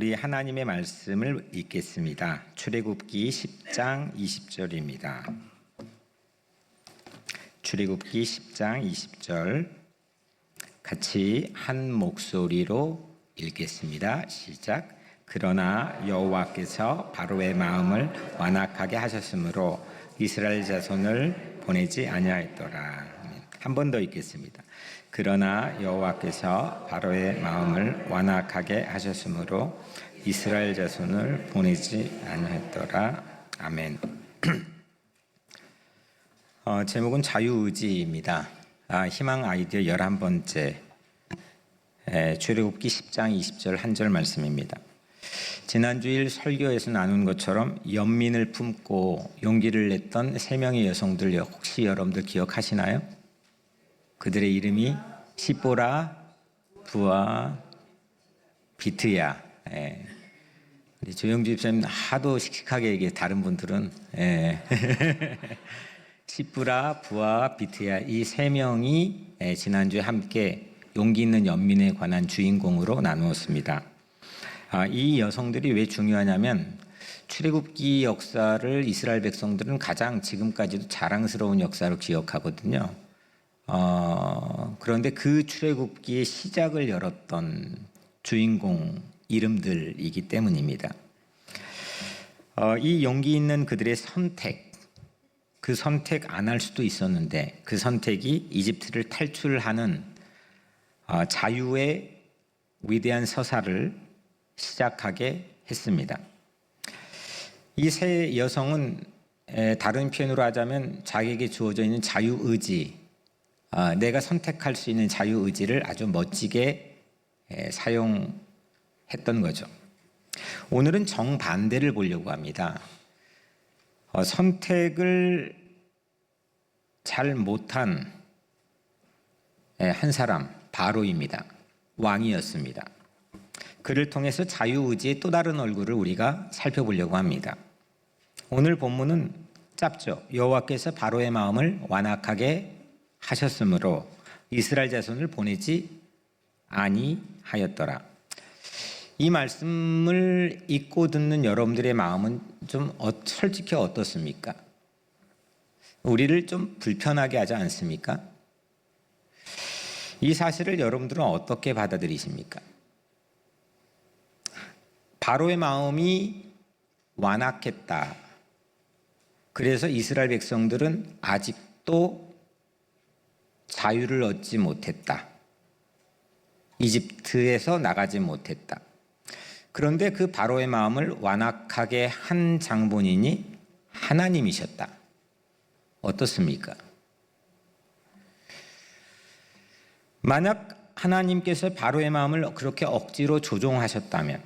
우리 하나님의 말씀을 읽겠습니다. 출애굽기 10장 20절입니다. 출애굽기 10장 20절 같이 한 목소리로 읽겠습니다. 시작. 그러나 여호와께서 바로의 마음을 완악하게 하셨으므로 이스라엘 자손을 보내지 아니하였더라. 한 번 더 읽겠습니다. 그러나 여호와께서 바로의 마음을 완악하게 하셨으므로 이스라엘 자손을 보내지 아니하였더라. 아멘. 제목은 자유의지입니다. 희망 아이디어 11번째 출애굽기 10장 20절 한 절 말씀입니다. 지난주일 설교에서 나눈 것처럼 연민을 품고 용기를 냈던 3명의 여성들 혹시 여러분들 기억하시나요? 그들의 이름이 시보라, 부아, 비트야. 우리 조영주 집사님 하도 씩씩하게 얘기해. 다른 분들은 시보라, 부아, 비트야 이 3명이 지난주에 함께 용기 있는 연민에 관한 주인공으로 나누었습니다. 이 여성들이 왜 중요하냐면 출애굽기 역사를 이스라엘 백성들은 가장 지금까지도 자랑스러운 역사로 기억하거든요. 그런데 그 출애굽기의 시작을 열었던 주인공 이름들이기 때문입니다. 이 용기 있는 그들의 선택, 그 선택 안 할 수도 있었는데 그 선택이 이집트를 탈출하는 자유의 위대한 서사를 시작하게 했습니다. 이 세 여성은 다른 표현으로 하자면 자기에게 주어져 있는 자유의지, 내가 선택할 수 있는 자유의지를 아주 멋지게 사용했던 거죠. 오늘은 정반대를 보려고 합니다. 선택을 잘 못한 한 사람, 바로입니다. 왕이었습니다. 그를 통해서 자유의지의 또 다른 얼굴을 우리가 살펴보려고 합니다. 오늘 본문은 짧죠. 여호와께서 바로의 마음을 완악하게 하셨으므로 이스라엘 자손을 보내지 아니하였더라. 이 말씀을 읽고 듣는 여러분들의 마음은 좀 솔직히 어떻습니까? 우리를 좀 불편하게 하지 않습니까? 이 사실을 여러분들은 어떻게 받아들이십니까? 바로의 마음이 완악했다. 그래서 이스라엘 백성들은 아직도 자유를 얻지 못했다. 이집트에서 나가지 못했다. 그런데 그 바로의 마음을 완악하게 한 장본인이 하나님이셨다. 어떻습니까? 만약 하나님께서 바로의 마음을 그렇게 억지로 조종하셨다면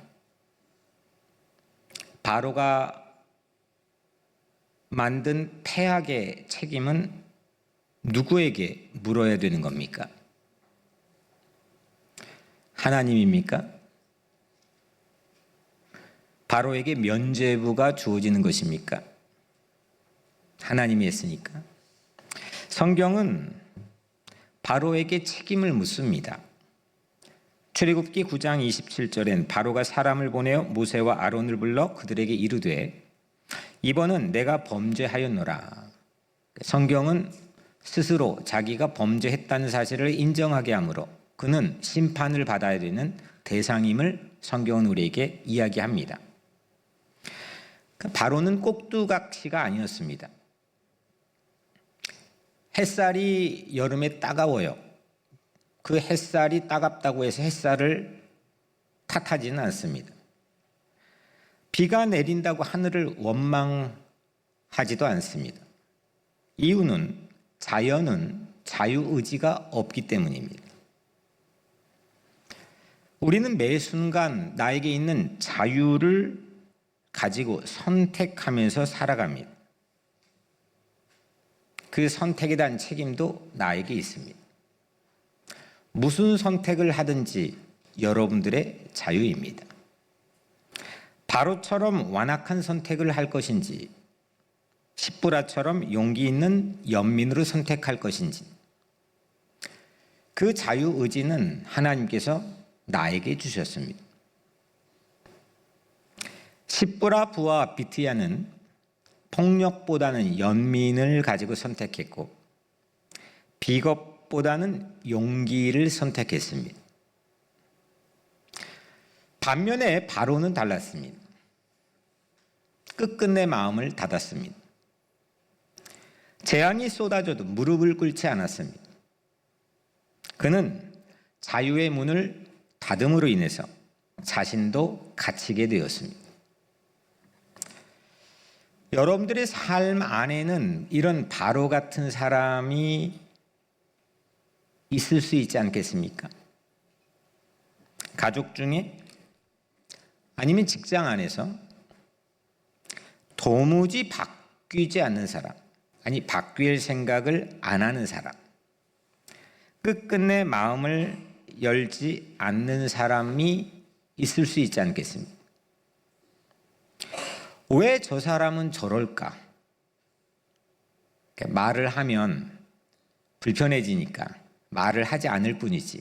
바로가 만든 패악의 책임은 누구에게 물어야 되는 겁니까? 하나님입니까? 바로에게 면죄부가 주어지는 것입니까? 하나님이 했으니까. 성경은 바로에게 책임을 묻습니다. 출애굽기 9장 27절엔 바로가 사람을 보내어 모세와 아론을 불러 그들에게 이르되 이번은 내가 범죄하였노라. 성경은 스스로 자기가 범죄했다는 사실을 인정하게 하므로 그는 심판을 받아야 되는 대상임을 성경은 우리에게 이야기합니다. 바로는 꼭두각시가 아니었습니다. 햇살이 여름에 따가워요. 그 햇살이 따갑다고 해서 햇살을 탓하지는 않습니다. 비가 내린다고 하늘을 원망하지도 않습니다. 이유는 자연은 자유의지가 없기 때문입니다. 우리는 매 순간 나에게 있는 자유를 가지고 선택하면서 살아갑니다. 그 선택에 대한 책임도 나에게 있습니다. 무슨 선택을 하든지 여러분들의 자유입니다. 바로처럼 완악한 선택을 할 것인지 십부라처럼 용기 있는 연민으로 선택할 것인지 그 자유의지는 하나님께서 나에게 주셨습니다. 시므라 부와 비트야는 폭력보다는 연민을 가지고 선택했고 비겁보다는 용기를 선택했습니다. 반면에 바로는 달랐습니다. 끝끝내 마음을 닫았습니다. 재앙이 쏟아져도 무릎을 꿇지 않았습니다. 그는 자유의 문을 닫음으로 인해서 자신도 갇히게 되었습니다. 여러분들의 삶 안에는 이런 바로 같은 사람이 있을 수 있지 않겠습니까? 가족 중에 아니면 직장 안에서 도무지 바뀌지 않는 사람, 아니 바뀔 생각을 안 하는 사람, 끝끝내 마음을 열지 않는 사람이 있을 수 있지 않겠습니까? 왜 저 사람은 저럴까? 말을 하면 불편해지니까 말을 하지 않을 뿐이지.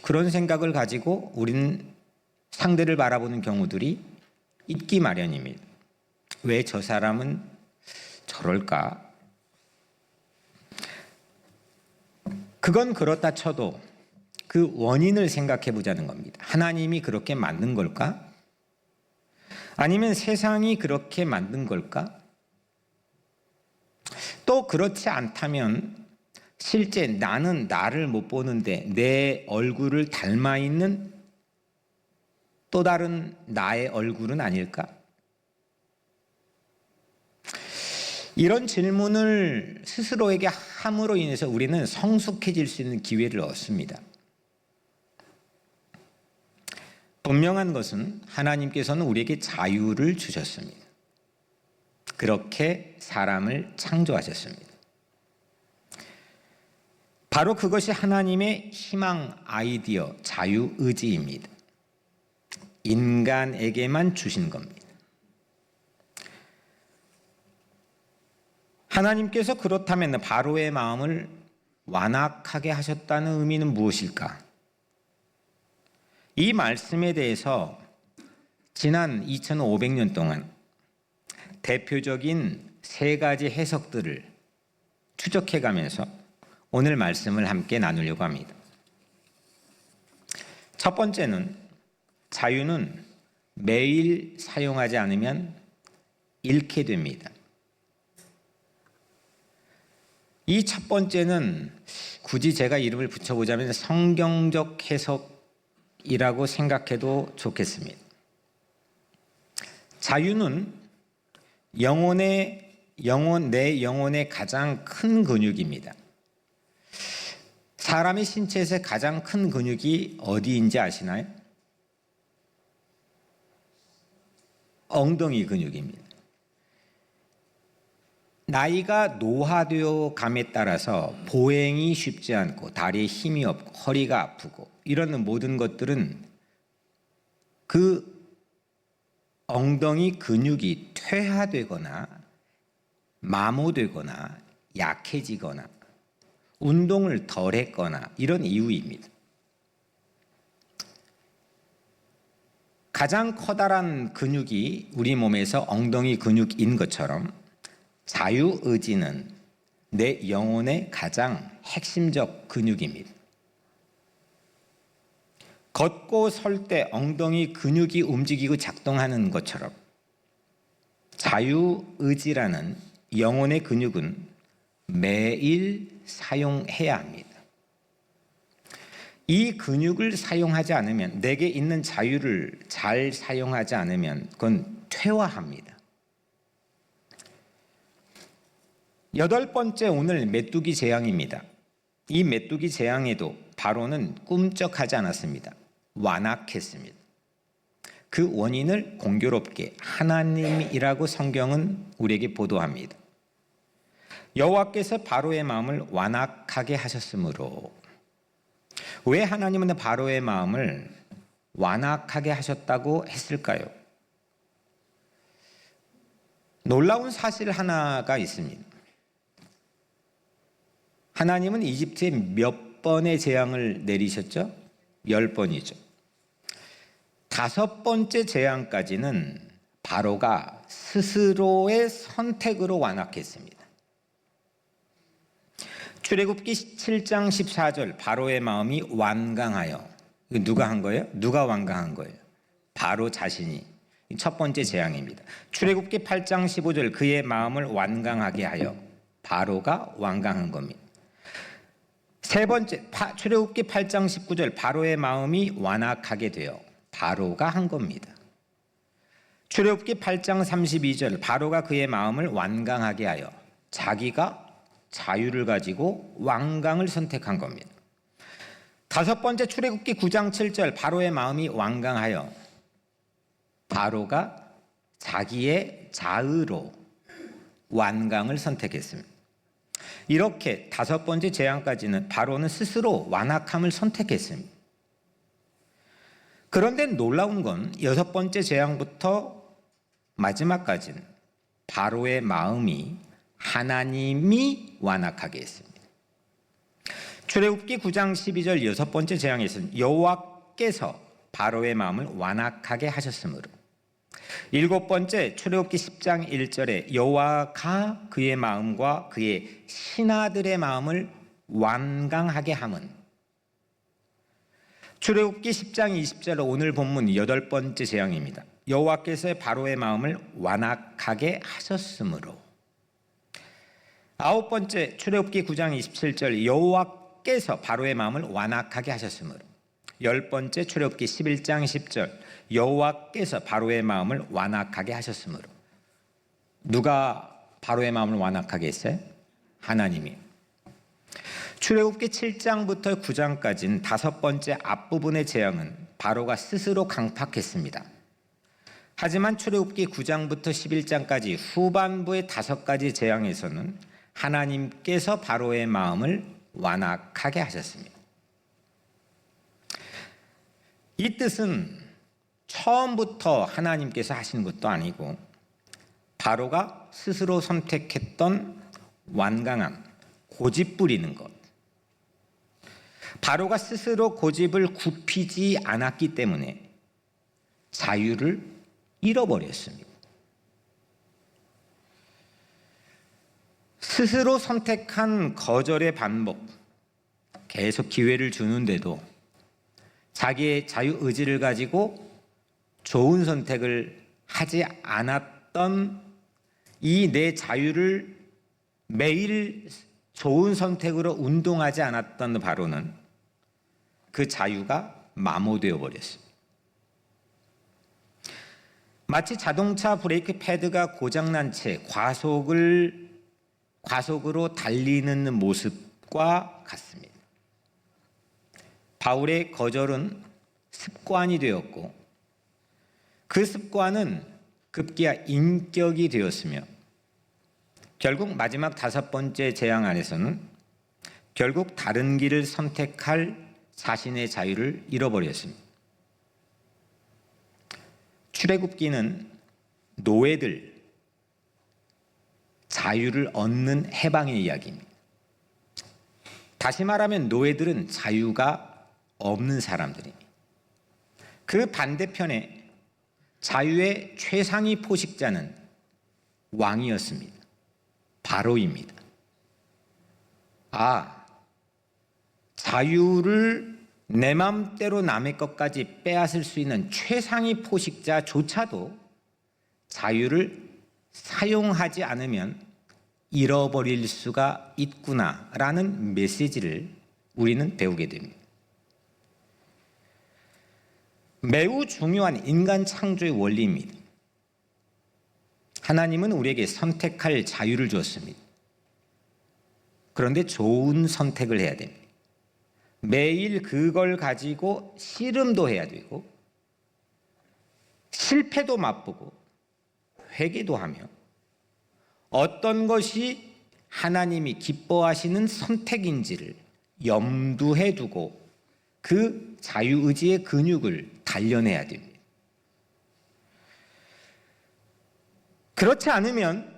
그런 생각을 가지고 우리는 상대를 바라보는 경우들이 있기 마련입니다. 왜 저 사람은 저럴까? 그건 그렇다 쳐도 그 원인을 생각해 보자는 겁니다. 하나님이 그렇게 만든 걸까? 아니면 세상이 그렇게 만든 걸까? 또 그렇지 않다면 실제 나는 나를 못 보는데 내 얼굴을 닮아 있는 또 다른 나의 얼굴은 아닐까? 이런 질문을 스스로에게 함으로 인해서 우리는 성숙해질 수 있는 기회를 얻습니다. 분명한 것은 하나님께서는 우리에게 자유를 주셨습니다. 그렇게 사람을 창조하셨습니다. 바로 그것이 하나님의 희망 아이디어 자유의지입니다. 인간에게만 주신 겁니다. 하나님께서 그렇다면 바로의 마음을 완악하게 하셨다는 의미는 무엇일까? 이 말씀에 대해서 지난 2500년 동안 대표적인 세 가지 해석들을 추적해가면서 오늘 말씀을 함께 나누려고 합니다. 첫 번째는 자유는 매일 사용하지 않으면 잃게 됩니다. 이 첫 번째는 굳이 제가 이름을 붙여보자면 성경적 해석이라고 생각해도 좋겠습니다. 자유는 내 영혼의 가장 큰 근육입니다. 사람의 신체에서 가장 큰 근육이 어디인지 아시나요? 엉덩이 근육입니다. 나이가 노화되어 감에 따라서 보행이 쉽지 않고 다리에 힘이 없고 허리가 아프고 이런 모든 것들은 그 엉덩이 근육이 퇴화되거나 마모되거나 약해지거나 운동을 덜 했거나 이런 이유입니다. 가장 커다란 근육이 우리 몸에서 엉덩이 근육인 것처럼 자유의지는 내 영혼의 가장 핵심적 근육입니다. 걷고 설 때 엉덩이 근육이 움직이고 작동하는 것처럼 자유의지라는 영혼의 근육은 매일 사용해야 합니다. 이 근육을 사용하지 않으면, 내게 있는 자유를 잘 사용하지 않으면 그건 퇴화합니다. 여덟 번째, 오늘 메뚜기 재앙입니다. 이 메뚜기 재앙에도 바로는 꿈쩍하지 않았습니다. 완악했습니다. 그 원인을 공교롭게 하나님이라고 성경은 우리에게 보도합니다. 여호와께서 바로의 마음을 완악하게 하셨으므로. 왜 하나님은 바로의 마음을 완악하게 하셨다고 했을까요? 놀라운 사실 하나가 있습니다. 하나님은 이집트에 몇 번의 재앙을 내리셨죠? 10번이죠. 5번째 재앙까지는 바로가 스스로의 선택으로 완악했습니다. 출애굽기 7장 14절 바로의 마음이 완강하여, 누가 한 거예요? 누가 완강한 거예요? 바로 자신이. 첫 번째 재앙입니다. 출애굽기 8장 15절 그의 마음을 완강하게 하여, 바로가 완강한 겁니다. 세 번째, 출애굽기 8장 19절 바로의 마음이 완악하게 되어, 바로가 한 겁니다. 출애굽기 8장 32절 바로가 그의 마음을 완강하게 하여, 자기가 자유를 가지고 완강을 선택한 겁니다. 다섯 번째, 출애굽기 9장 7절 바로의 마음이 완강하여, 바로가 자기의 자의로 완강을 선택했습니다. 이렇게 다섯 번째 재앙까지는 바로는 스스로 완악함을 선택했습니다. 그런데 놀라운 건 여섯 번째 재앙부터 마지막까지는 바로의 마음이 하나님이 완악하게 했습니다. 출애굽기 9장 12절 여섯 번째 재앙에서는 여호와께서 바로의 마음을 완악하게 하셨으므로, 일곱 번째 출애굽기 10장 1절에 여호와가 그의 마음과 그의 신하들의 마음을 완강하게 함은, 출애굽기 10장 20절 오늘 본문 여덟 번째 재앙입니다. 여호와께서 바로의 마음을 완악하게 하셨으므로. 아홉 번째 출애굽기 9장 27절 여호와께서 바로의 마음을 완악하게 하셨으므로. 열 번째 출애굽기 11장 10절 여호와께서 바로의 마음을 완악하게 하셨으므로. 누가 바로의 마음을 완악하게 했어요? 하나님이. 출애굽기 7장부터 9장까지는 다섯 번째 앞부분의 재앙은 바로가 스스로 강팍했습니다. 하지만 출애굽기 9장부터 11장까지 후반부의 다섯 가지 재앙에서는 하나님께서 바로의 마음을 완악하게 하셨습니다. 이 뜻은 처음부터 하나님께서 하신 것도 아니고 바로가 스스로 선택했던 완강함, 고집 부리는 것, 바로가 스스로 고집을 굽히지 않았기 때문에 자유를 잃어버렸습니다. 스스로 선택한 거절의 반복, 계속 기회를 주는데도 자기의 자유의지를 가지고 좋은 선택을 하지 않았던 이 내 자유를 매일 좋은 선택으로 운동하지 않았던 바로는 그 자유가 마모되어 버렸습니다. 마치 자동차 브레이크 패드가 고장난 채 과속으로 달리는 모습과 같습니다. 바울의 거절은 습관이 되었고 그 습관은 급기야 인격이 되었으며 결국 마지막 다섯 번째 재앙 안에서는 결국 다른 길을 선택할 자신의 자유를 잃어버렸습니다. 출애굽기는 노예들 자유를 얻는 해방의 이야기입니다. 다시 말하면 노예들은 자유가 없는 사람들입니다. 그 반대편에 자유의 최상위 포식자는 왕이었습니다. 바로입니다. 자유를 내 맘대로 남의 것까지 빼앗을 수 있는 최상위 포식자조차도 자유를 사용하지 않으면 잃어버릴 수가 있구나라는 메시지를 우리는 배우게 됩니다. 매우 중요한 인간 창조의 원리입니다. 하나님은 우리에게 선택할 자유를 주었습니다. 그런데 좋은 선택을 해야 됩니다. 매일 그걸 가지고 씨름도 해야 되고 실패도 맛보고 회개도 하며 어떤 것이 하나님이 기뻐하시는 선택인지를 염두에 두고 그 자유의지의 근육을 단련해야 됩니다. 그렇지 않으면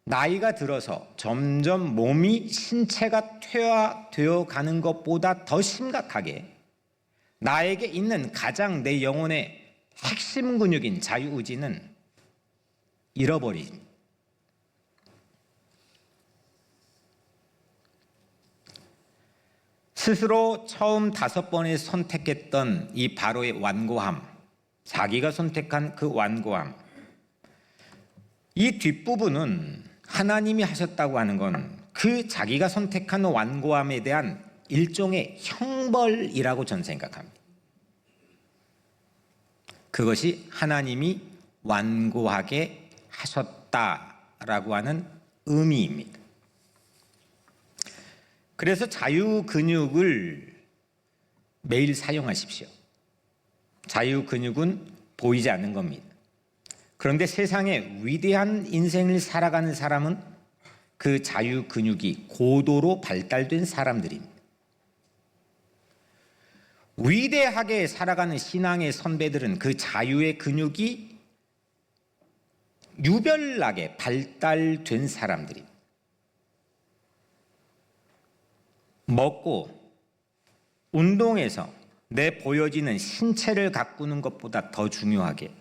나이가 들어서 점점 몸이 신체가 퇴화되어 가는 것보다 더 심각하게 나에게 있는 가장 내 영혼에 핵심 근육인 자유의지는 잃어버린, 스스로 처음 5번에 선택했던 이 바로의 완고함, 자기가 선택한 그 완고함, 이 뒷부분은 하나님이 하셨다고 하는 건 그 자기가 선택한 완고함에 대한 일종의 형벌이라고 저는 생각합니다. 그것이 하나님이 완고하게 하셨다라고 하는 의미입니다. 그래서 자유 근육을 매일 사용하십시오. 자유 근육은 보이지 않는 겁니다. 그런데 세상에 위대한 인생을 살아가는 사람은 그 자유 근육이 고도로 발달된 사람들입니다. 위대하게 살아가는 신앙의 선배들은 그 자유의 근육이 유별나게 발달된 사람들입니다. 먹고 운동해서 내 보여지는 신체를 가꾸는 것보다 더 중요하게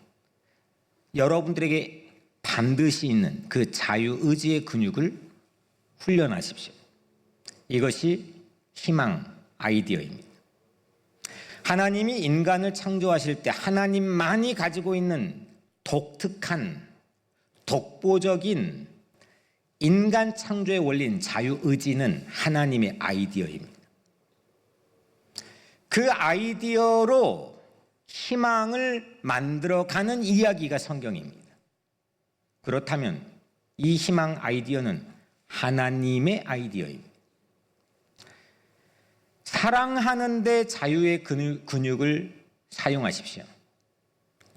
여러분들에게 반드시 있는 그 자유의지의 근육을 훈련하십시오. 이것이 희망 아이디어입니다. 하나님이 인간을 창조하실 때 하나님만이 가지고 있는 독특한 독보적인 인간 창조의 원리인 자유의지는 하나님의 아이디어입니다. 그 아이디어로 희망을 만들어가는 이야기가 성경입니다. 그렇다면 이 희망 아이디어는 하나님의 아이디어입니다. 사랑하는데 자유의 근육을 사용하십시오.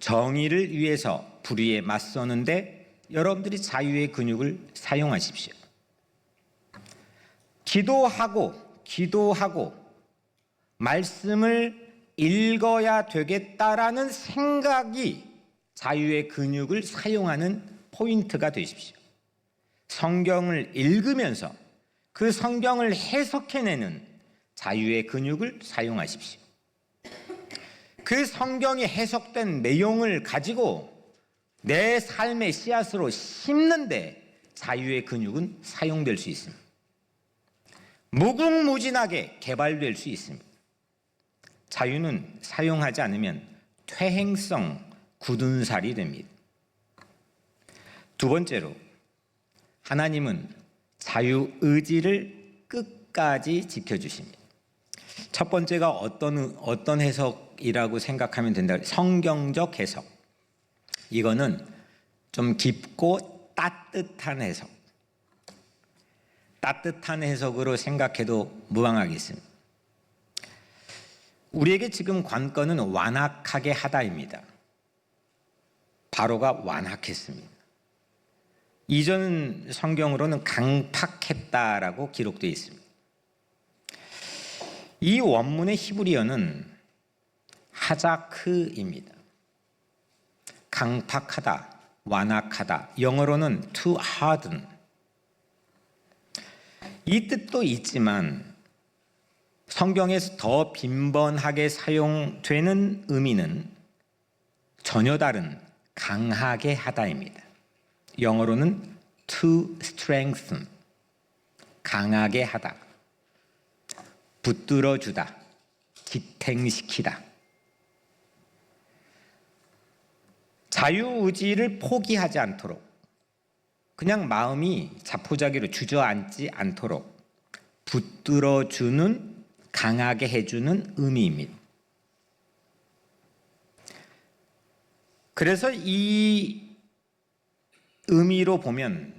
정의를 위해서 불의에 맞서는데 여러분들이 자유의 근육을 사용하십시오. 기도하고 말씀을 읽어야 되겠다라는 생각이 자유의 근육을 사용하는 포인트가 되십시오. 성경을 읽으면서 그 성경을 해석해내는 자유의 근육을 사용하십시오. 그 성경이 해석된 내용을 가지고 내 삶의 씨앗으로 심는데 자유의 근육은 사용될 수 있습니다. 무궁무진하게 개발될 수 있습니다. 자유는 사용하지 않으면 퇴행성 굳은 살이 됩니다. 두 번째로, 하나님은 자유의지를 끝까지 지켜주십니다. 첫 번째가 어떤 해석이라고 생각하면 된다. 성경적 해석. 이거는 좀 깊고 따뜻한 해석. 따뜻한 해석으로 생각해도 무방하겠습니다. 우리에게 지금 관건은 완악하게 하다입니다. 바로가 완악했습니다. 이전 성경으로는 강팍했다라고 기록되어 있습니다. 이 원문의 히브리어는 하자크입니다. 강팍하다, 완악하다. 영어로는 to harden. 이 뜻도 있지만 성경에서 더 빈번하게 사용되는 의미는 전혀 다른 강하게 하다입니다. 영어로는 to strengthen, 강하게 하다, 붙들어주다, 기탱시키다. 자유의지를 포기하지 않도록, 그냥 마음이 자포자기로 주저앉지 않도록 붙들어주는, 강하게 해주는 의미입니다. 그래서 이 의미로 보면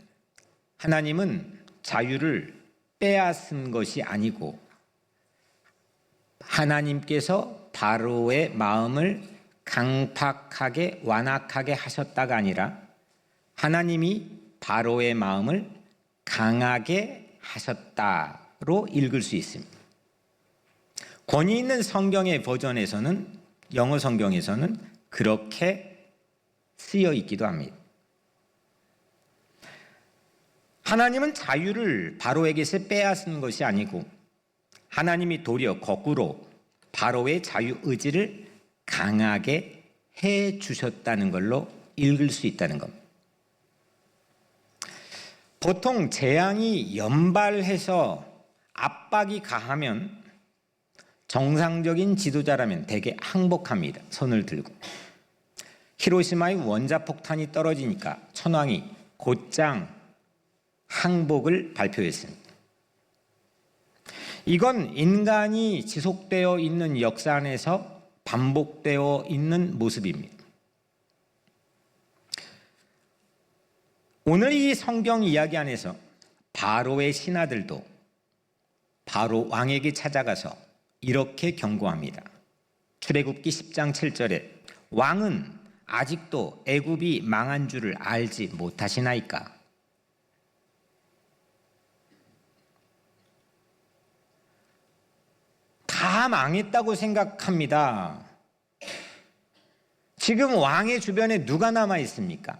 하나님은 자유를 빼앗은 것이 아니고 하나님께서 바로의 마음을 강팍하게 완악하게 하셨다가 아니라 하나님이 바로의 마음을 강하게 하셨다로 읽을 수 있습니다. 권위 있는 성경의 버전에서는, 영어 성경에서는 그렇게 쓰여 있기도 합니다. 하나님은 자유를 바로에게서 빼앗은 것이 아니고 하나님이 도리어 거꾸로 바로의 자유의지를 강하게 해 주셨다는 걸로 읽을 수 있다는 겁니다. 보통 재앙이 연발해서 압박이 가하면 정상적인 지도자라면 대개 항복합니다. 손을 들고. 히로시마의 원자폭탄이 떨어지니까 천황이 곧장 항복을 발표했습니다. 이건 인간이 지속되어 있는 역사 안에서 반복되어 있는 모습입니다. 오늘 이 성경 이야기 안에서 바로의 신하들도 바로 왕에게 찾아가서 이렇게 경고합니다. 출애굽기 10장 7절에 왕은 아직도 애굽이 망한 줄을 알지 못하시나이까? 다 망했다고 생각합니다. 지금 왕의 주변에 누가 남아 있습니까?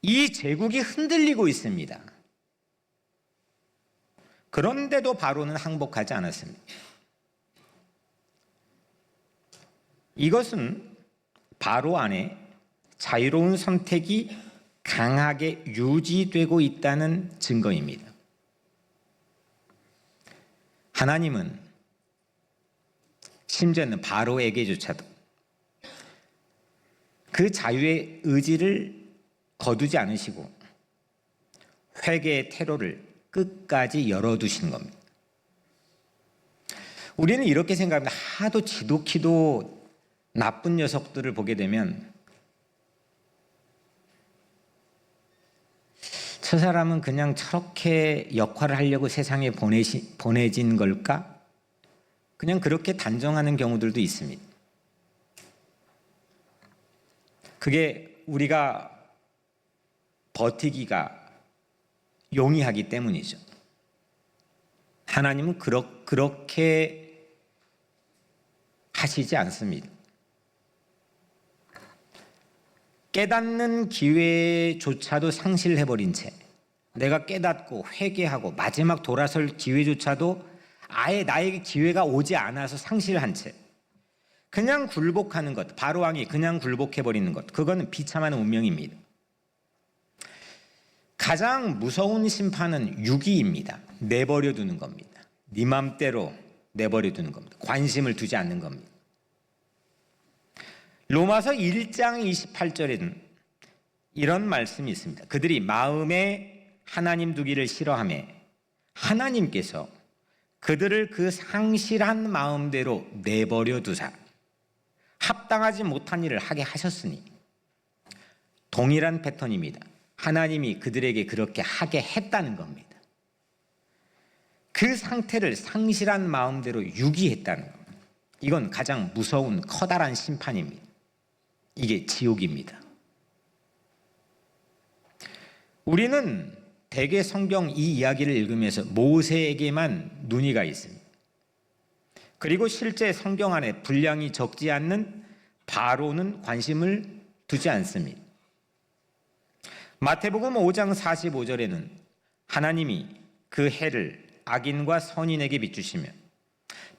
이 제국이 흔들리고 있습니다. 그런데도 바로는 항복하지 않았습니다. 이것은 바로 안에 자유로운 선택이 강하게 유지되고 있다는 증거입니다. 하나님은 심지어는 바로에게조차도 그 자유의 의지를 거두지 않으시고 회개의 퇴로를 끝까지 열어두시는 겁니다. 우리는 이렇게 생각합니다. 하도 지독히도 나쁜 녀석들을 보게 되면 저 사람은 그냥 저렇게 역할을 하려고 세상에 보내진 걸까? 그냥 그렇게 단정하는 경우들도 있습니다. 그게 우리가 버티기가 용이하기 때문이죠. 하나님은 그렇게 하시지 않습니다. 깨닫는 기회조차도 상실해버린 채 내가 깨닫고 회개하고 마지막 돌아설 기회조차도 아예 나에게 기회가 오지 않아서 상실한 채 그냥 굴복하는 것, 바로왕이 그냥 굴복해버리는 것, 그거는 비참한 운명입니다. 가장 무서운 심판은 유기입니다. 내버려 두는 겁니다. 네 맘대로 내버려 두는 겁니다. 관심을 두지 않는 겁니다. 로마서 1장 28절에는 이런 말씀이 있습니다. 그들이 마음에 하나님 두기를 싫어하며 하나님께서 그들을 그 상실한 마음대로 내버려 두사 합당하지 못한 일을 하게 하셨으니 동일한 패턴입니다. 하나님이 그들에게 그렇게 하게 했다는 겁니다. 그 상태를 상실한 마음대로 유기했다는 겁니다. 이건 가장 무서운 커다란 심판입니다. 이게 지옥입니다. 우리는 대개 성경 이 이야기를 읽으면서 모세에게만 눈이 가 있습니다. 그리고 실제 성경 안에 분량이 적지 않는 바로는 관심을 두지 않습니다. 마태복음 5장 45절에는 하나님이 그 해를 악인과 선인에게 비추시며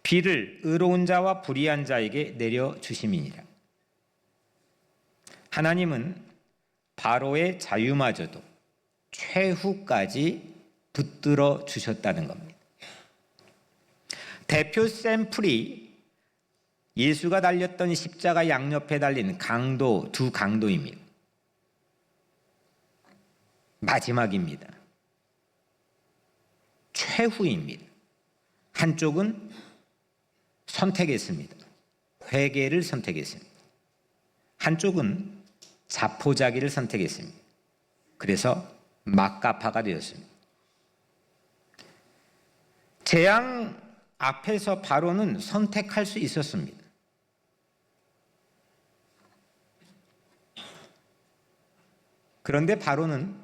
비를 의로운 자와 불의한 자에게 내려주심이니라. 하나님은 바로의 자유마저도 최후까지 붙들어 주셨다는 겁니다. 대표 샘플이 예수가 달렸던 십자가 양옆에 달린 두 강도입니다. 마지막입니다. 최후입니다. 한쪽은 선택했습니다. 회개를 선택했습니다. 한쪽은 자포자기를 선택했습니다. 그래서 막가파가 되었습니다. 재앙 앞에서 바로는 선택할 수 있었습니다. 그런데 바로는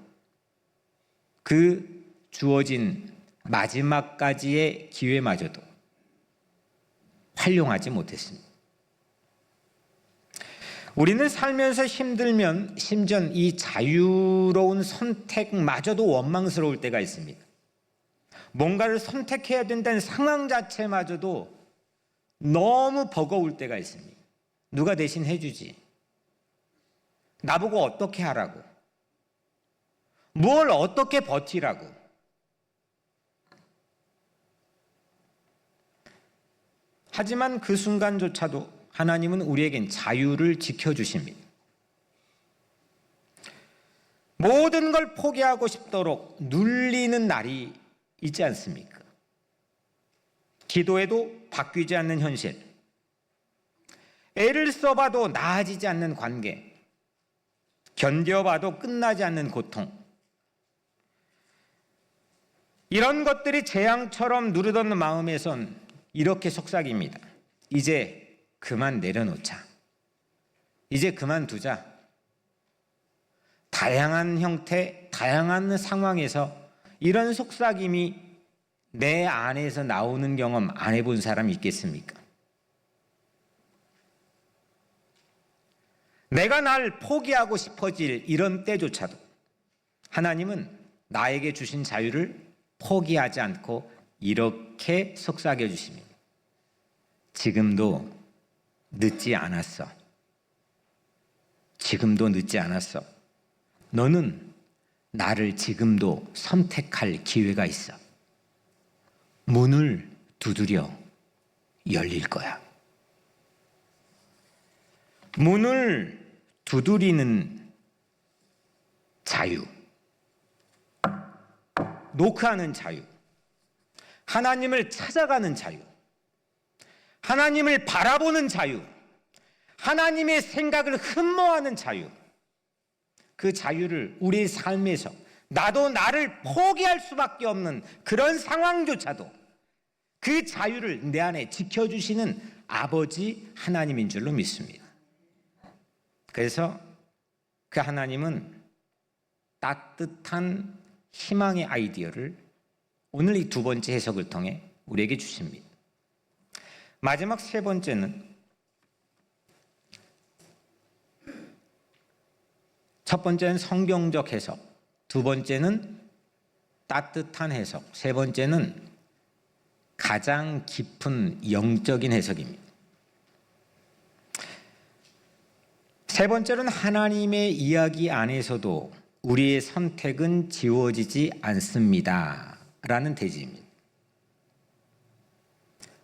그 주어진 마지막까지의 기회마저도 활용하지 못했습니다. 우리는 살면서 힘들면 심지어 이 자유로운 선택마저도 원망스러울 때가 있습니다. 뭔가를 선택해야 된다는 상황 자체마저도 너무 버거울 때가 있습니다. 누가 대신 해주지? 나보고 어떻게 하라고? 뭘 어떻게 버티라고? 하지만 그 순간조차도 하나님은 우리에겐 자유를 지켜주십니다. 모든 걸 포기하고 싶도록 눌리는 날이 있지 않습니까? 기도해도 바뀌지 않는 현실, 애를 써봐도 나아지지 않는 관계, 견뎌봐도 끝나지 않는 고통, 이런 것들이 재앙처럼 누르던 마음에선 이렇게 속삭입니다. 이제 그만 내려놓자. 이제 그만두자. 다양한 형태, 다양한 상황에서 이런 속삭임이 내 안에서 나오는 경험 안 해본 사람이 있겠습니까? 내가 날 포기하고 싶어질 이런 때조차도 하나님은 나에게 주신 자유를 포기하지 않고 이렇게 속삭여 주십니다. 지금도 늦지 않았어. 지금도 늦지 않았어. 너는 나를 지금도 선택할 기회가 있어. 문을 두드려 열릴 거야. 문을 두드리는 자유, 노크하는 자유, 하나님을 찾아가는 자유, 하나님을 바라보는 자유, 하나님의 생각을 흠모하는 자유, 그 자유를 우리의 삶에서 나도 나를 포기할 수밖에 없는 그런 상황조차도 그 자유를 내 안에 지켜주시는 아버지 하나님인 줄로 믿습니다. 그래서 그 하나님은 따뜻한 희망의 아이디어를 오늘 이 두 번째 해석을 통해 우리에게 주십니다. 마지막 세 번째는, 첫 번째는 성경적 해석, 두 번째는 따뜻한 해석, 세 번째는 가장 깊은 영적인 해석입니다. 세 번째로는 하나님의 이야기 안에서도 우리의 선택은 지워지지 않습니다 라는 대지입니다.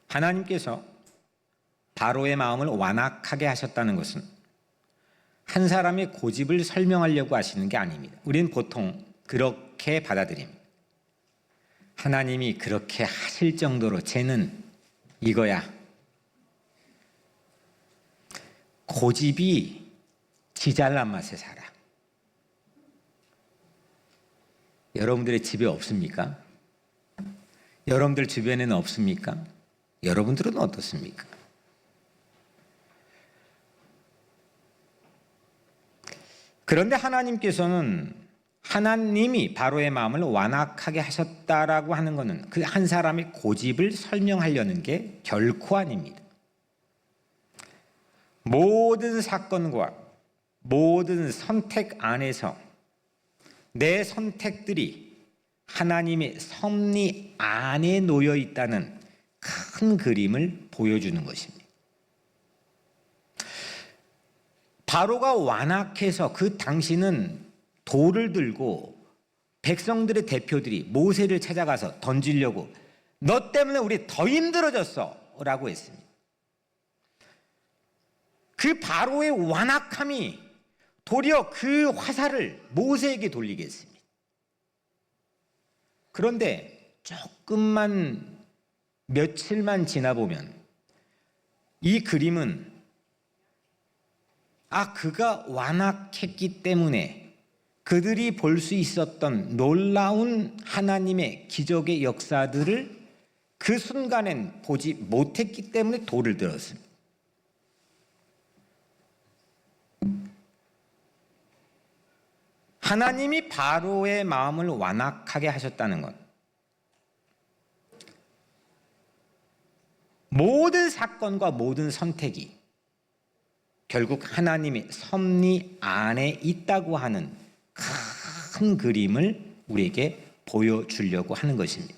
하나님께서 바로의 마음을 완악하게 하셨다는 것은 한 사람의 고집을 설명하려고 하시는 게 아닙니다. 우리는 보통 그렇게 받아들입니다. 하나님이 그렇게 하실 정도로 쟤는 이거야. 고집이 지 잘난 맛에 살아. 여러분들의 집에 없습니까? 여러분들 주변에는 없습니까? 여러분들은 어떻습니까? 그런데 하나님께서는 하나님이 바로의 마음을 완악하게 하셨다라고 하는 것은 그 한 사람의 고집을 설명하려는 게 결코 아닙니다. 모든 사건과 모든 선택 안에서 내 선택들이 하나님의 섭리 안에 놓여 있다는 큰 그림을 보여주는 것입니다. 바로가 완악해서 그 당시는 돌을 들고 백성들의 대표들이 모세를 찾아가서 던지려고 너 때문에 우리 더 힘들어졌어 라고 했습니다. 그 바로의 완악함이 도리어 그 화살을 모세에게 돌리게 했습니다. 그런데 조금만 며칠만 지나보면 이 그림은 그가 완악했기 때문에 그들이 볼 수 있었던 놀라운 하나님의 기적의 역사들을 그 순간엔 보지 못했기 때문에 돌을 들었습니다. 하나님이 바로의 마음을 완악하게 하셨다는 것, 모든 사건과 모든 선택이 결국 하나님의 섭리 안에 있다고 하는 큰 그림을 우리에게 보여주려고 하는 것입니다.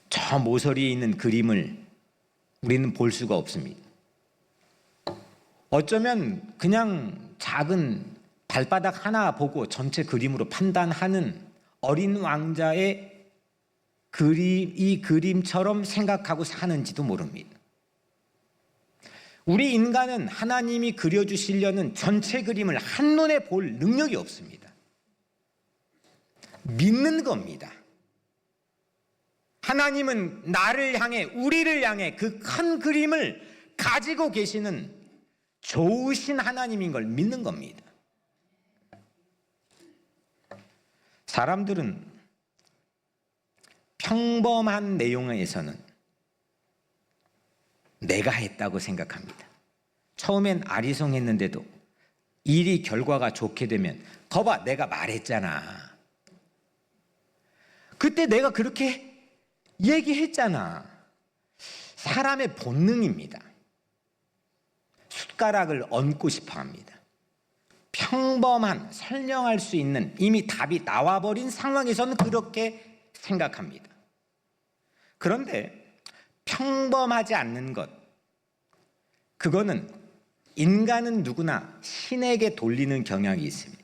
저 모서리에 있는 그림을 우리는 볼 수가 없습니다. 어쩌면 그냥 작은 발바닥 하나 보고 전체 그림으로 판단하는 어린 왕자의 이 그림처럼 생각하고 사는지도 모릅니다. 우리 인간은 하나님이 그려주시려는 전체 그림을 한눈에 볼 능력이 없습니다. 믿는 겁니다. 하나님은 나를 향해, 우리를 향해 그 큰 그림을 가지고 계시는 좋으신 하나님인 걸 믿는 겁니다. 사람들은 평범한 내용에서는 내가 했다고 생각합니다. 처음엔 아리송했는데도 일이 결과가 좋게 되면 거봐 내가 말했잖아. 그때 내가 그렇게 얘기했잖아. 사람의 본능입니다. 숟가락을 얹고 싶어 합니다. 평범한 설명할 수 있는 이미 답이 나와버린 상황에서는 그렇게 생각합니다. 그런데 평범하지 않는 것, 그거는 인간은 누구나 신에게 돌리는 경향이 있습니다.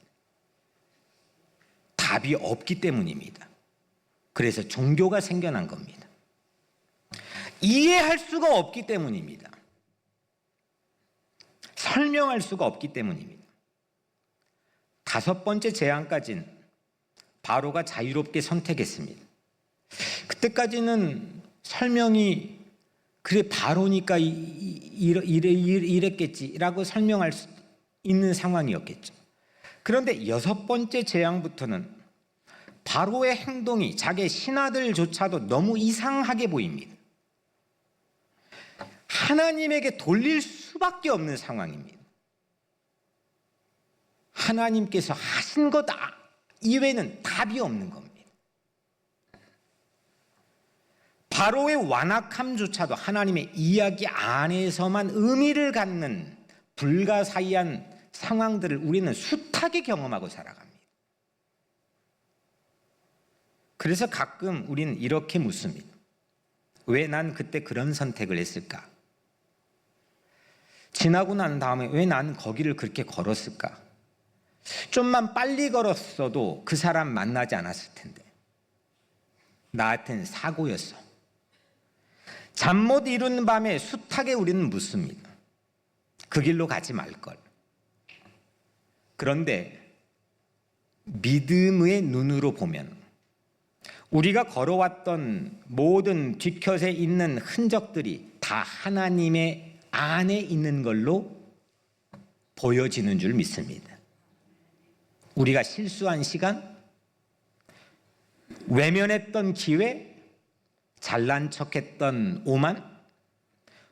답이 없기 때문입니다. 그래서 종교가 생겨난 겁니다. 이해할 수가 없기 때문입니다. 설명할 수가 없기 때문입니다. 5번째 재앙까지는 바로가 자유롭게 선택했습니다. 그때까지는 설명이 그래 바로니까 이랬겠지라고 설명할 수 있는 상황이었겠죠. 그런데 6번째 재앙부터는 바로의 행동이 자기의 신하들조차도 너무 이상하게 보입니다. 하나님에게 돌릴 수밖에 없는 상황입니다. 하나님께서 하신 것 이외에는 답이 없는 겁니다. 바로의 완악함조차도 하나님의 이야기 안에서만 의미를 갖는 불가사의한 상황들을 우리는 숱하게 경험하고 살아갑니다. 그래서 가끔 우리는 이렇게 묻습니다. 왜 난 그때 그런 선택을 했을까? 지나고 난 다음에 왜 나는 거기를 그렇게 걸었을까? 좀만 빨리 걸었어도 그 사람 만나지 않았을 텐데. 나한테는 사고였어. 잠 못 이루는 밤에 숱하게 우리는 묻습니다. 그 길로 가지 말걸. 그런데 믿음의 눈으로 보면 우리가 걸어왔던 모든 뒤곁에 있는 흔적들이 다 하나님의 안에 있는 걸로 보여지는 줄 믿습니다. 우리가 실수한 시간, 외면했던 기회, 잘난 척했던 오만,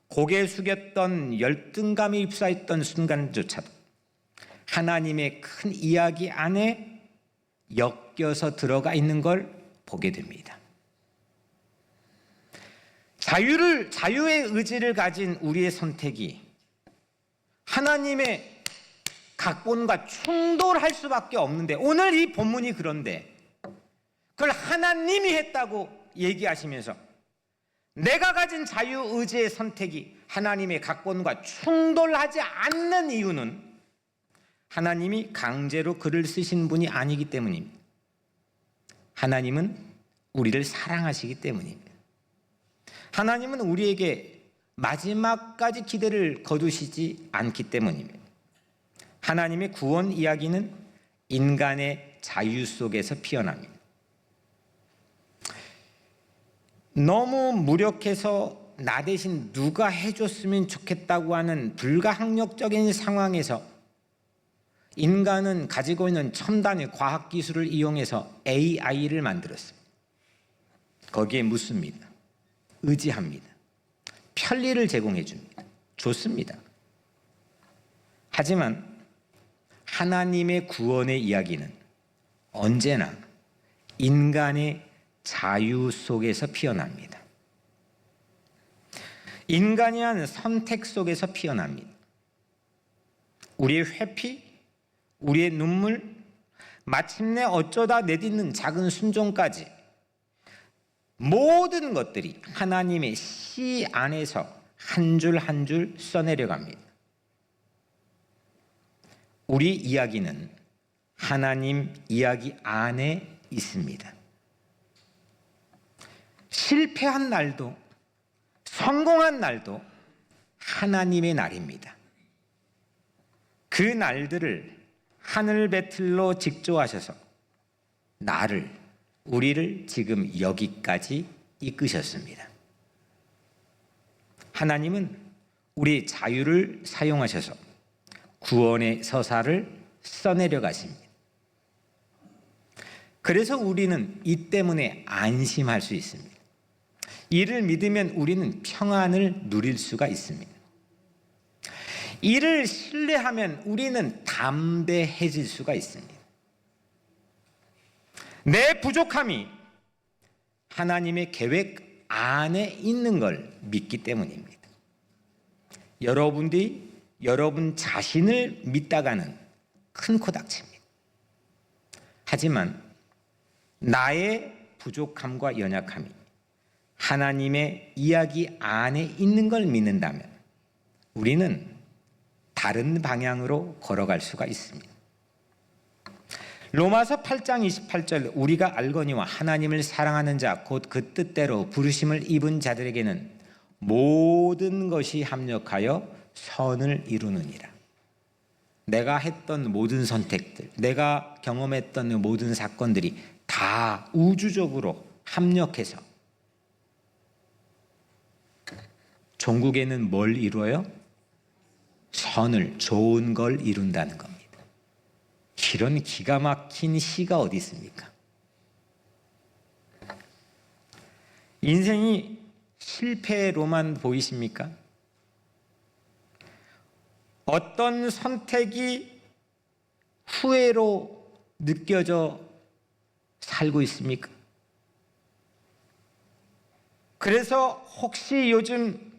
고개 숙였던 열등감에 휩싸였던 순간조차도 하나님의 큰 이야기 안에 엮여서 들어가 있는 걸 보게 됩니다. 자유의 의지를 가진 우리의 선택이 하나님의 각본과 충돌할 수밖에 없는데, 오늘 이 본문이 그런데 그걸 하나님이 했다고 얘기하시면서 내가 가진 자유의지의 선택이 하나님의 각본과 충돌하지 않는 이유는 하나님이 강제로 글을 쓰신 분이 아니기 때문입니다. 하나님은 우리를 사랑하시기 때문입니다. 하나님은 우리에게 마지막까지 기대를 거두시지 않기 때문입니다. 하나님의 구원 이야기는 인간의 자유 속에서 피어납니다. 너무 무력해서 나 대신 누가 해줬으면 좋겠다고 하는 불가항력적인 상황에서 인간은 가지고 있는 첨단의 과학기술을 이용해서 AI를 만들었습니다. 거기에 묻습니다. 의지합니다. 편리를 제공해 줍니다. 좋습니다. 하지만 하나님의 구원의 이야기는 언제나 인간의 자유 속에서 피어납니다. 인간이 한 선택 속에서 피어납니다. 우리의 회피, 우리의 눈물, 마침내 어쩌다 내딛는 작은 순종까지 모든 것들이 하나님의 시 안에서 한 줄 한 줄 써내려갑니다. 우리 이야기는 하나님 이야기 안에 있습니다. 실패한 날도 성공한 날도 하나님의 날입니다. 그 날들을 하늘 배틀로 직조하셔서 우리를 지금 여기까지 이끄셨습니다. 하나님은 우리의 자유를 사용하셔서 구원의 서사를 써내려 가십니다. 그래서 우리는 이 때문에 안심할 수 있습니다. 이를 믿으면 우리는 평안을 누릴 수가 있습니다. 이를 신뢰하면 우리는 담대해질 수가 있습니다. 내 부족함이 하나님의 계획 안에 있는 걸 믿기 때문입니다. 여러분들이 여러분 자신을 믿다가는 큰 코 닥칩니다. 하지만 나의 부족함과 연약함이 하나님의 이야기 안에 있는 걸 믿는다면 우리는 다른 방향으로 걸어갈 수가 있습니다. 로마서 8장 28절 우리가 알거니와 하나님을 사랑하는 자 곧 그 뜻대로 부르심을 입은 자들에게는 모든 것이 합력하여 선을 이루느니라. 내가 했던 모든 선택들, 내가 경험했던 모든 사건들이 다 우주적으로 합력해서 종국에는 뭘 이루어요? 선을, 좋은 걸 이룬다는 겁니다. 이런 기가 막힌 시가 어디 있습니까? 인생이 실패로만 보이십니까? 어떤 선택이 후회로 느껴져 살고 있습니까? 그래서 혹시 요즘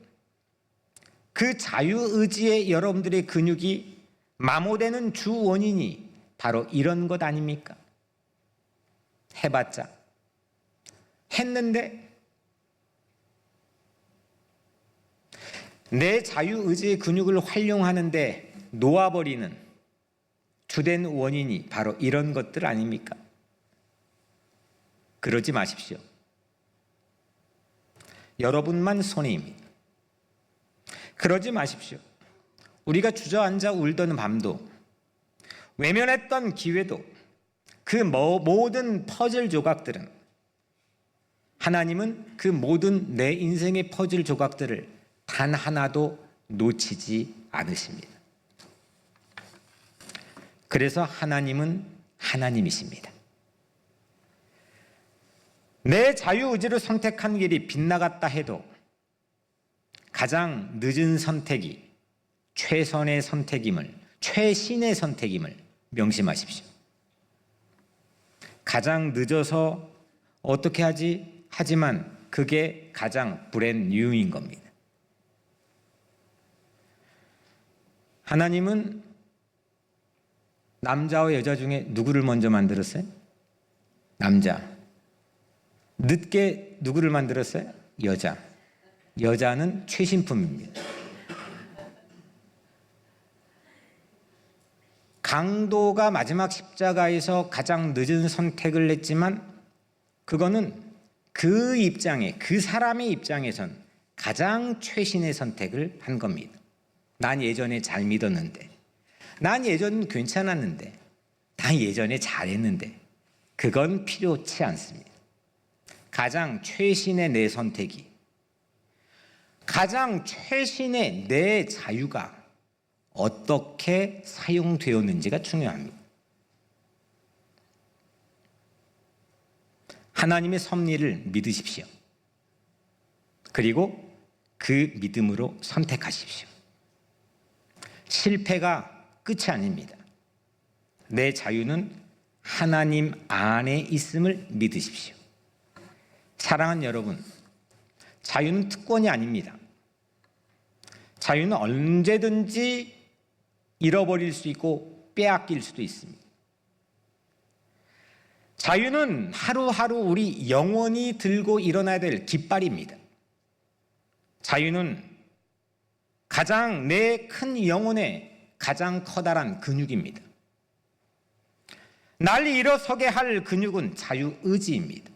그 자유의지의 여러분들의 근육이 마모되는 주 원인이 바로 이런 것 아닙니까? 해봤자 했는데 내 자유의지의 근육을 활용하는데 놓아버리는 주된 원인이 바로 이런 것들 아닙니까? 그러지 마십시오. 여러분만 손해입니다. 그러지 마십시오. 우리가 주저앉아 울던 밤도 외면했던 기회도 그 모든 퍼즐 조각들은 하나님은 그 모든 내 인생의 퍼즐 조각들을 단 하나도 놓치지 않으십니다. 그래서 하나님은 하나님이십니다. 내 자유의지로 선택한 길이 빗나갔다 해도 가장 늦은 선택이 최선의 선택임을, 최신의 선택임을 명심하십시오. 가장 늦어서 어떻게 하지? 하지만 그게 가장 브랜드 뉴인 겁니다. 하나님은 남자와 여자 중에 누구를 먼저 만들었어요? 남자. 늦게 누구를 만들었어요? 여자. 여자는 최신품입니다. 강도가 마지막 십자가에서 가장 늦은 선택을 했지만 그거는 그 입장에, 그 사람의 입장에선 가장 최신의 선택을 한 겁니다. 난 예전에 잘 믿었는데, 난 예전 괜찮았는데, 난 예전에 잘했는데 그건 필요치 않습니다. 가장 최신의 내 선택이, 가장 최신의 내 자유가 어떻게 사용되었는지가 중요합니다. 하나님의 섭리를 믿으십시오. 그리고 그 믿음으로 선택하십시오. 실패가 끝이 아닙니다. 내 자유는 하나님 안에 있음을 믿으십시오. 사랑하는 여러분, 자유는 특권이 아닙니다. 자유는 언제든지 잃어버릴 수 있고 빼앗길 수도 있습니다. 자유는 하루하루 우리 영원히 들고 일어나야 될 깃발입니다. 자유는 가장 내 큰 영혼의 가장 커다란 근육입니다. 날 일어서게 할 근육은 자유의지입니다.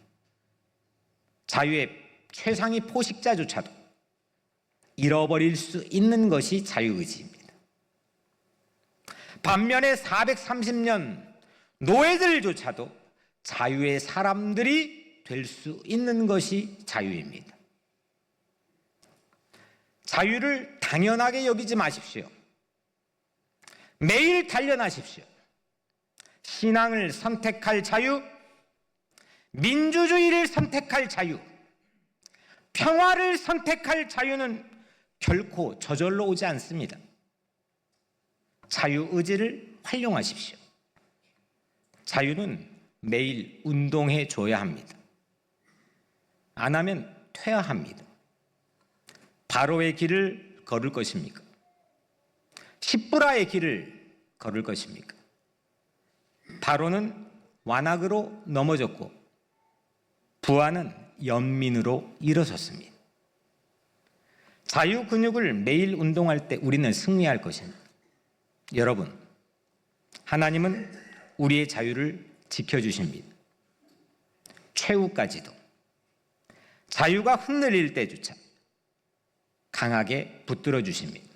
자유의 최상위 포식자조차도 잃어버릴 수 있는 것이 자유의지입니다. 반면에 430년 노예들조차도 자유의 사람들이 될 수 있는 것이 자유입니다. 자유를 당연하게 여기지 마십시오. 매일 단련하십시오. 신앙을 선택할 자유, 민주주의를 선택할 자유, 평화를 선택할 자유는 결코 저절로 오지 않습니다. 자유의지를 활용하십시오. 자유는 매일 운동해 줘야 합니다. 안 하면 퇴화합니다. 바로의 길을 걸을 것입니까? 십부라의 길을 걸을 것입니까? 바로는 완악으로 넘어졌고 부하는 연민으로 일어섰습니다. 자유 근육을 매일 운동할 때 우리는 승리할 것입니다. 여러분, 하나님은 우리의 자유를 지켜주십니다. 최후까지도 자유가 흔들릴 때조차 강하게 붙들어 주십니다.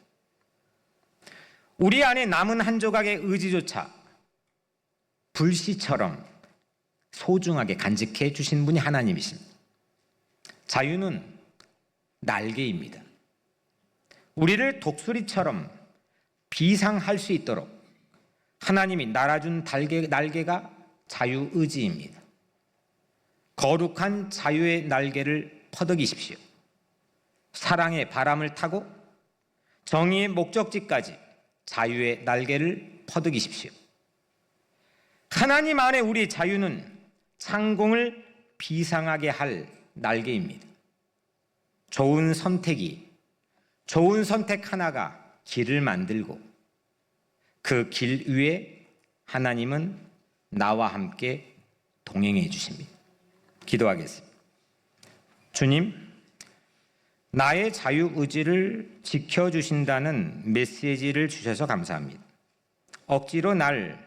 우리 안에 남은 한 조각의 의지조차 불씨처럼 소중하게 간직해 주신 분이 하나님이십니다. 자유는 날개입니다. 우리를 독수리처럼 비상할 수 있도록 하나님이 날아준 날개가 자유의지입니다. 거룩한 자유의 날개를 퍼덕이십시오. 사랑의 바람을 타고 정의의 목적지까지 자유의 날개를 퍼덕이십시오. 하나님 안에 우리의 자유는 창공을 비상하게 할 날개입니다. 좋은 선택 하나가 길을 만들고 그 길 위에 하나님은 나와 함께 동행해 주십니다. 기도하겠습니다. 주님, 나의 자유의지를 지켜주신다는 메시지를 주셔서 감사합니다. 억지로 날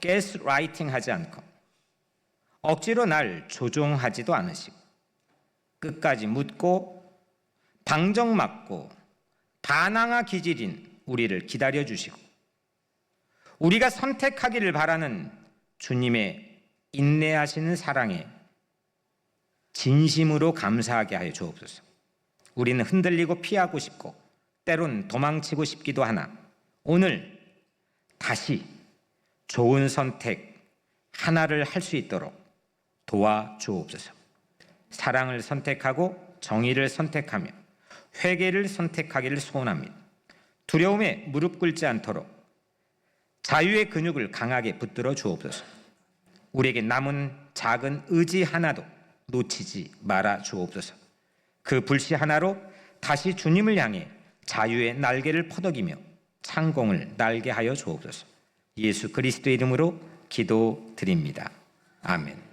가스라이팅 하지 않고 억지로 날 조종하지도 않으시고 끝까지 묻고 방정맞고 반항아 기질인 우리를 기다려주시고 우리가 선택하기를 바라는 주님의 인내하시는 사랑에 진심으로 감사하게 하여 주옵소서. 우리는 흔들리고 피하고 싶고 때론 도망치고 싶기도 하나 오늘 다시 좋은 선택 하나를 할 수 있도록 도와주옵소서. 사랑을 선택하고 정의를 선택하며 회개를 선택하기를 소원합니다. 두려움에 무릎 꿇지 않도록 자유의 근육을 강하게 붙들어 주옵소서. 우리에게 남은 작은 의지 하나도 놓치지 말아 주옵소서. 그 불씨 하나로 다시 주님을 향해 자유의 날개를 퍼덕이며 창공을 날게 하여 주옵소서. 예수 그리스도의 이름으로 기도드립니다. 아멘.